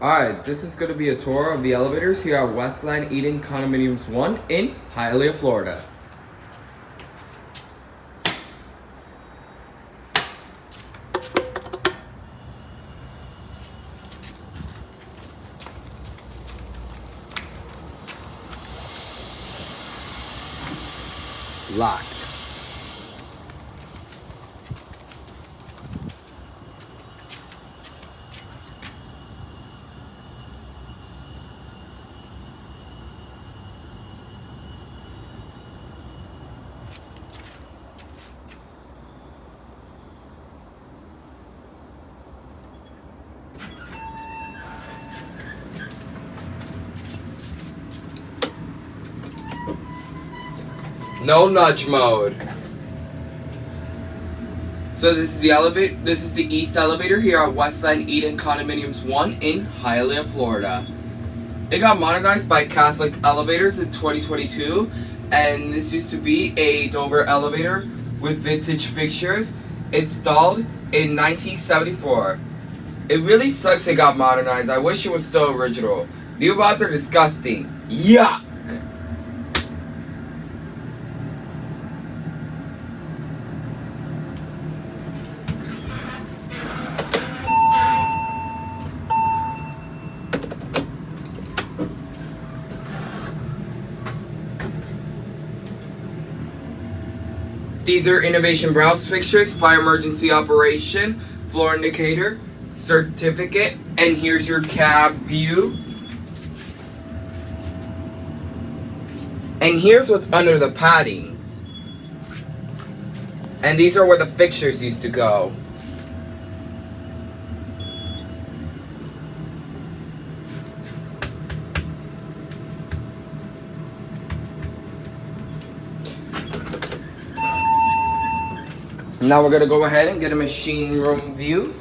Alright, this is going to be a tour of the elevators here at Westland Eden Condominiums 1 in Hialeah, Florida. Locked. No nudge mode. So this is the elevator. This is the east elevator here at Westland Eden Condominiums 1 in Hialeah, Florida. It got modernized by Catholic Elevators in 2022, and this used to be a Dover elevator with vintage fixtures installed in 1974. It really sucks it got modernized. I wish it was still original. New mods are disgusting. Yuck! These are Innovation Brouss fixtures, fire emergency operation, floor indicator, certificate, and here's your cab view. And here's what's under the paddings. And these are where the fixtures used to go. Now we're going to go ahead and get a machine room view.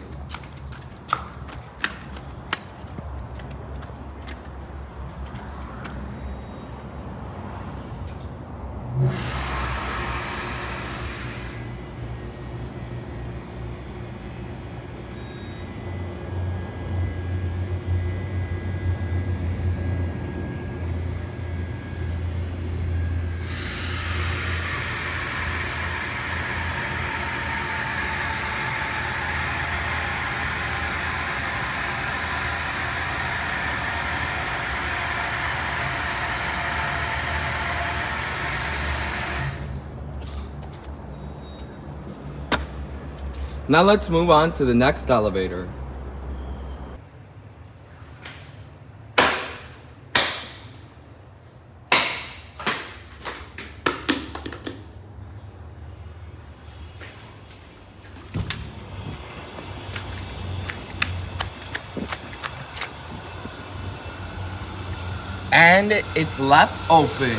Now let's move on to the next elevator. And it's left open.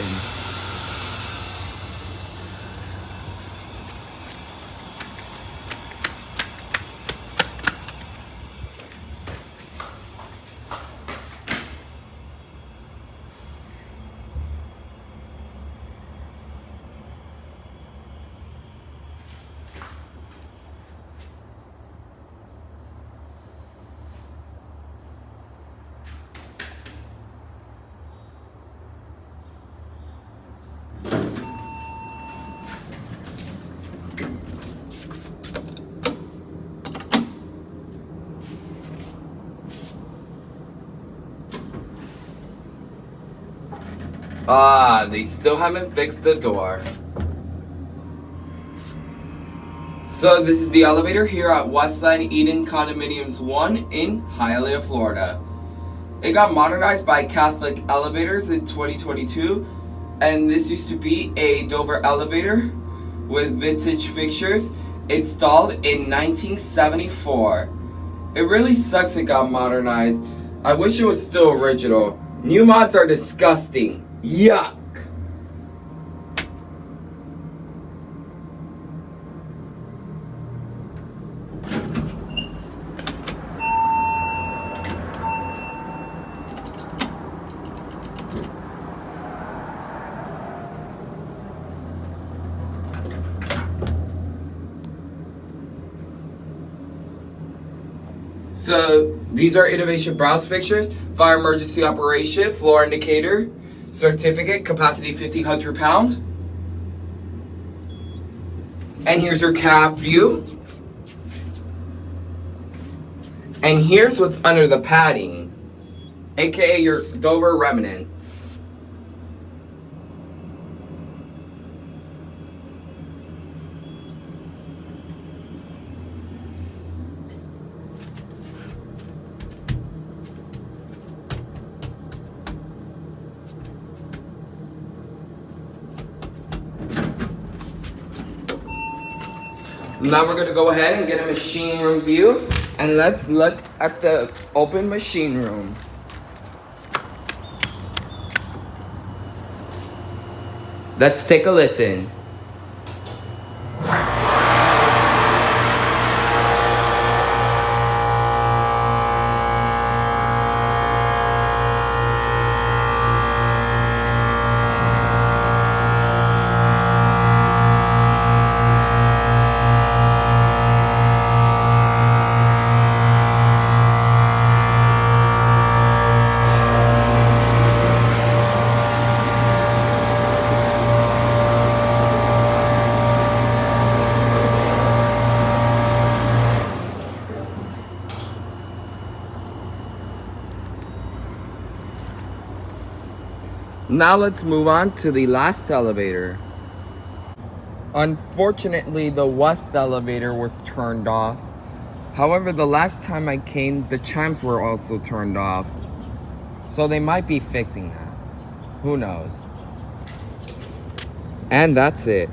They still haven't fixed the door. So this is the elevator here at Westland Eden Condominiums 1 in Hialeah, Florida. It got modernized by Catholic Elevators in 2022, and this used to be a Dover elevator with vintage fixtures installed in 1974. It really sucks it got modernized. I wish it was still original. New mods are disgusting. Yuck! So These are innovation Brouss fixtures, fire emergency operation, floor indicator, certificate, capacity 1,500 pounds. And here's your cab view. And here's what's under the paddings, aka your Dover remnants. Now we're gonna go ahead and get a machine room view, and let's look at the open machine room. Let's take a listen. Now let's move on to the last elevator. Unfortunately, the west elevator was turned off. However, the last time I came, the chimes were also turned off. So they might be fixing that. Who knows? And that's it.